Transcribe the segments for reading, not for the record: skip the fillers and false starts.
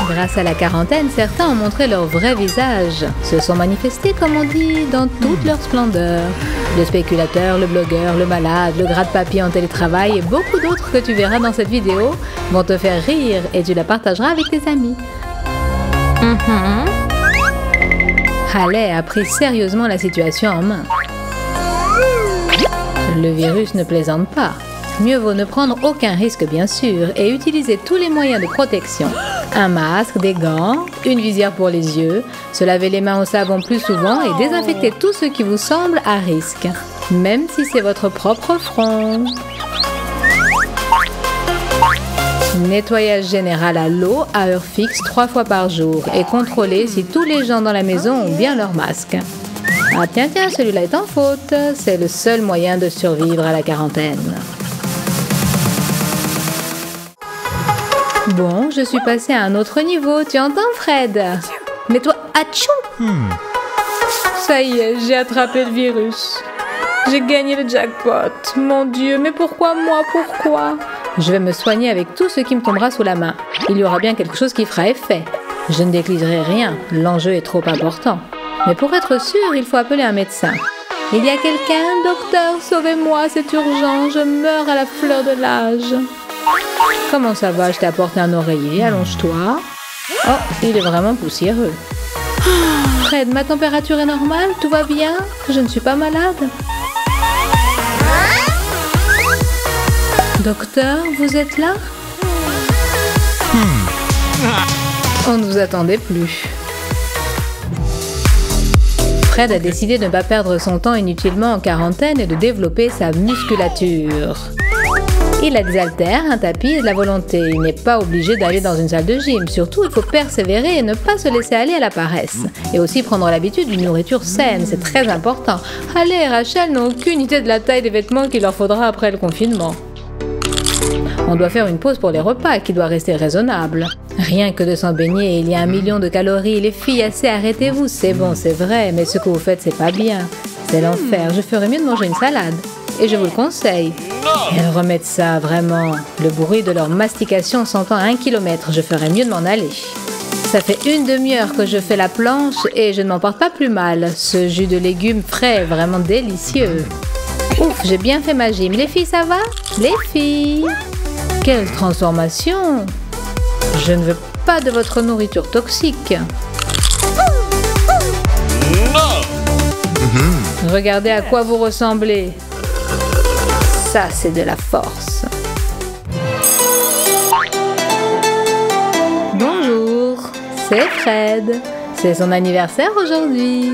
Grâce à la quarantaine, certains ont montré leur vrai visage, se sont manifestés, comme on dit, dans toute leur splendeur. Le spéculateur, le blogueur, le malade, le gratte-papier en télétravail et beaucoup d'autres que tu verras dans cette vidéo vont te faire rire et tu la partageras avec tes amis. Haley a pris sérieusement la situation en main. Le virus ne plaisante pas. Mieux vaut ne prendre aucun risque bien sûr et utiliser tous les moyens de protection. Un masque, des gants, une visière pour les yeux, se laver les mains au savon plus souvent et désinfecter tout ce qui vous semble à risque, même si c'est votre propre front. Nettoyage général à l'eau à heure fixe 3 fois par jour et contrôler si tous les gens dans la maison ont bien leur masque. Ah tiens, celui-là est en faute. C'est le seul moyen de survivre à la quarantaine. Bon, je suis passée à un autre niveau, tu entends Fred? Mais toi, atchou! Ça y est, j'ai attrapé le virus. J'ai gagné le jackpot. Mon Dieu, mais pourquoi moi? Pourquoi? Je vais me soigner avec tout ce qui me tombera sous la main. Il y aura bien quelque chose qui fera effet. Je ne négligerai rien, l'enjeu est trop important. Mais pour être sûr, il faut appeler un médecin. Il y a quelqu'un? Docteur, sauvez-moi, c'est urgent, je meurs à la fleur de l'âge. Comment ça va? Je t'ai apporté un oreiller, allonge-toi. Oh, il est vraiment poussiéreux. Fred, ma température est normale? Tout va bien? Je ne suis pas malade? Docteur, vous êtes là? On ne vous attendait plus. Fred a décidé de ne pas perdre son temps inutilement en quarantaine et de développer sa musculature. Il a des haltères, un tapis et de la volonté. Il n'est pas obligé d'aller dans une salle de gym. Surtout, il faut persévérer et ne pas se laisser aller à la paresse. Et aussi prendre l'habitude d'une nourriture saine, c'est très important. Haley et Rachel n'ont aucune idée de la taille des vêtements qu'il leur faudra après le confinement. On doit faire une pause pour les repas qui doit rester raisonnable. Rien que de s'en baigner, il y a 1 million de calories. Les filles, assez, arrêtez-vous. C'est bon, c'est vrai, mais ce que vous faites, c'est pas bien. C'est l'enfer. Je ferais mieux de manger une salade. Et je vous le conseille. Elles remettent ça, vraiment. Le bruit de leur mastication s'entend à 1 kilomètre. Je ferais mieux de m'en aller. Ça fait 1 demi-heure que je fais la planche et je ne m'en porte pas plus mal. Ce jus de légumes frais est vraiment délicieux. Ouf, j'ai bien fait ma gym. Les filles, ça va? Les filles! Quelle transformation! Je ne veux pas de votre nourriture toxique. Regardez à quoi vous ressemblez. Ça, c'est de la force. Bonjour, c'est Fred. C'est son anniversaire aujourd'hui.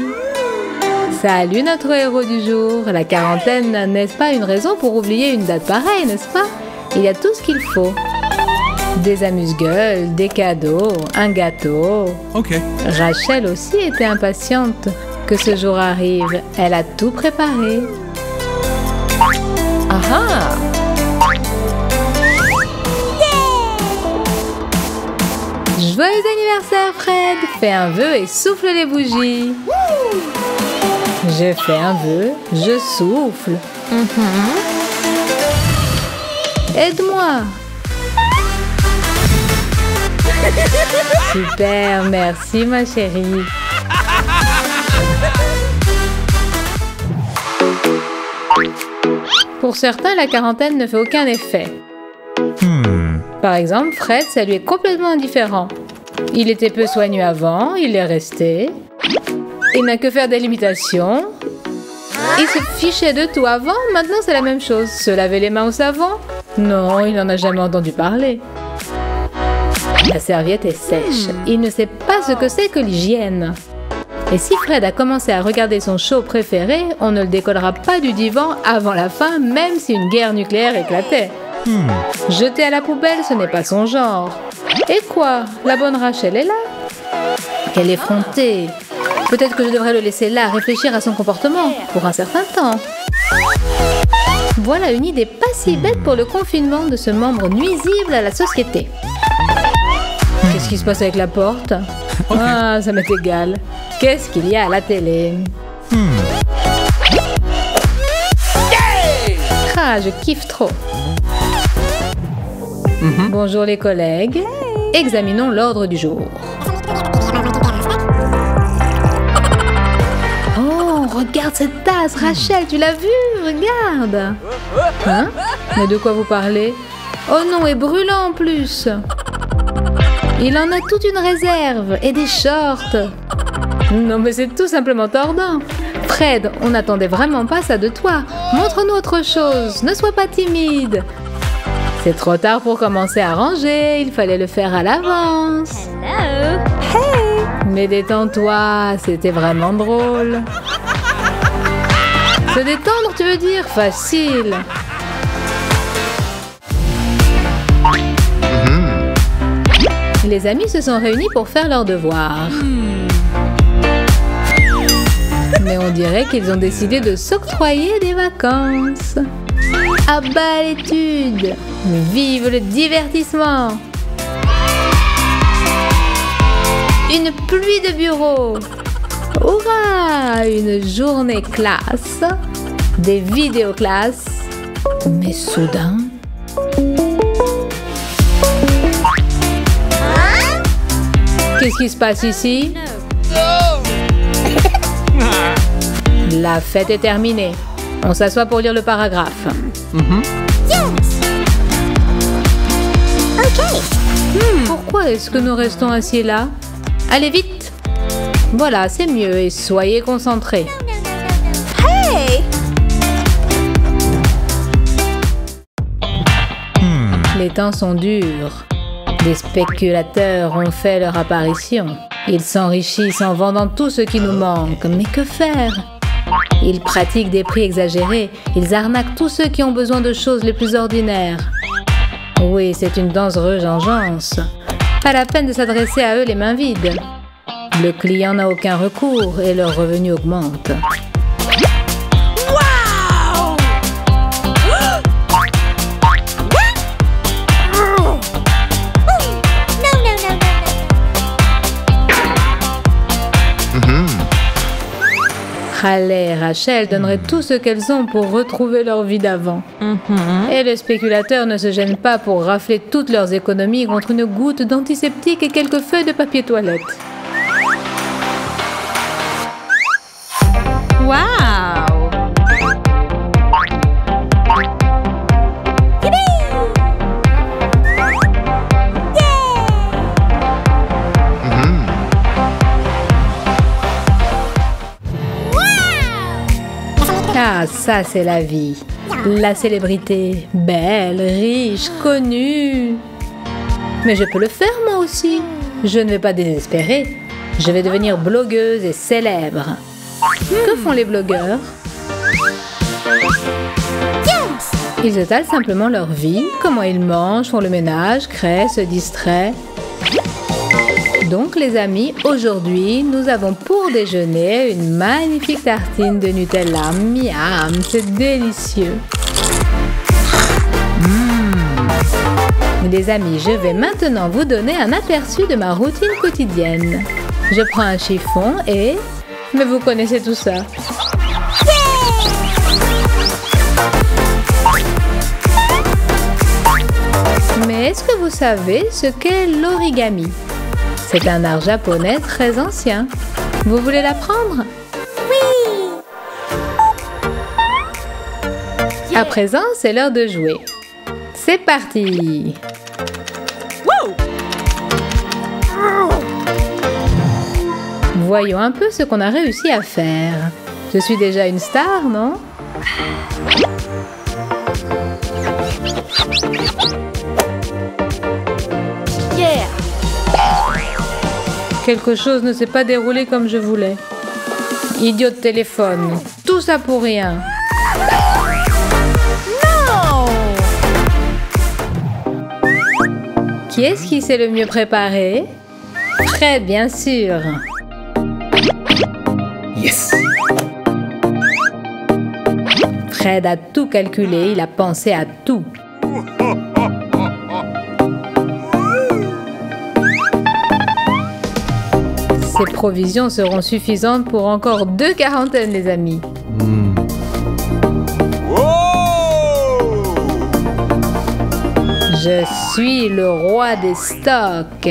Salut notre héros du jour. La quarantaine, n'est-ce pas une raison pour oublier une date pareille, n'est-ce pas? Il y a tout ce qu'il faut. Des amuse-gueules, des cadeaux, un gâteau. Ok. Rachel aussi était impatiente que ce jour arrive. Elle a tout préparé. Ah! Joyeux anniversaire, Fred! Fais un vœu et souffle les bougies. Je fais un vœu, je souffle. Aide-moi! Super, merci ma chérie. Pour certains, la quarantaine ne fait aucun effet. Par exemple, Fred, ça lui est complètement indifférent. Il était peu soigneux avant, il est resté. Il n'a que faire des limitations. Il se fichait de tout avant, maintenant c'est la même chose. Se laver les mains au savon? Non, il n'en a jamais entendu parler. La serviette est sèche. Il ne sait pas ce que c'est que l'hygiène. Et si Fred a commencé à regarder son show préféré, on ne le décollera pas du divan avant la fin, même si une guerre nucléaire éclatait. Jeter à la poubelle, ce n'est pas son genre. Et quoi? La bonne Rachel est là? Quelle effrontée! Peut-être que je devrais le laisser là, réfléchir à son comportement, pour un certain temps. Voilà une idée pas si bête pour le confinement de ce membre nuisible à la société. Qu'est-ce qui se passe avec la porte? Ah, ça m'est égal. Qu'est-ce qu'il y a à la télé? Ah, je kiffe trop. Bonjour les collègues. Examinons l'ordre du jour. Oh, regarde cette tasse, Rachel, tu l'as vue? Regarde. Hein? Mais de quoi vous parlez? Oh non, et brûlant en plus. Il en a toute une réserve et des shorts. Non, mais c'est tout simplement tordant. Fred, on n'attendait vraiment pas ça de toi. Montre-nous autre chose, ne sois pas timide. C'est trop tard pour commencer à ranger, il fallait le faire à l'avance. Hello. Hey. Mais détends-toi, c'était vraiment drôle. Se détendre, tu veux dire? Facile. Les amis se sont réunis pour faire leurs devoirs. Mais on dirait qu'ils ont décidé de s'octroyer des vacances. À bas l'étude! Vive le divertissement! Une pluie de bureaux! Hurrah! Une journée classe! Des vidéoclasses! Mais soudain... Qu'est-ce qui se passe ici? La fête est terminée. On s'assoit pour lire le paragraphe. Pourquoi est-ce que nous restons assis là? Allez vite! Voilà, c'est mieux et soyez concentrés. Hey! Les temps sont durs. Des spéculateurs ont fait leur apparition. Ils s'enrichissent en vendant tout ce qui nous manque. Mais que faire? Ils pratiquent des prix exagérés. Ils arnaquent tous ceux qui ont besoin de choses les plus ordinaires. Oui, c'est une dangereuse vengeance. Pas la peine de s'adresser à eux les mains vides. Le client n'a aucun recours et leur revenu augmente. Wow! Halle et Rachel donneraient tout ce qu'elles ont pour retrouver leur vie d'avant. Et les spéculateurs ne se gênent pas pour rafler toutes leurs économies contre une goutte d'antiseptique et quelques feuilles de papier toilette. Wow! Ah, ça c'est la vie. La célébrité, belle, riche, connue. Mais je peux le faire moi aussi. Je ne vais pas désespérer. Je vais devenir blogueuse et célèbre. Que font les blogueurs? Ils étalent simplement leur vie, comment ils mangent, font le ménage, créent, se distraient. Donc les amis, aujourd'hui, nous avons pour déjeuner une magnifique tartine de Nutella. Miam, c'est délicieux. Les amis, je vais maintenant vous donner un aperçu de ma routine quotidienne. Je prends un chiffon et... Mais vous connaissez tout ça. Mais est-ce que vous savez ce qu'est l'origami? C'est un art japonais très ancien. Vous voulez l'apprendre? Oui! À présent, c'est l'heure de jouer. C'est parti! Wow! Voyons un peu ce qu'on a réussi à faire. Je suis déjà une star, non? Yeah! Quelque chose ne s'est pas déroulé comme je voulais. Idiot de téléphone. Tout ça pour rien. Non! Qui est-ce qui s'est le mieux préparé? Fred, bien sûr. Yes! Fred a tout calculé, il a pensé à tout. Ces provisions seront suffisantes pour encore 2 quarantaines, les amis. Je suis le roi des stocks.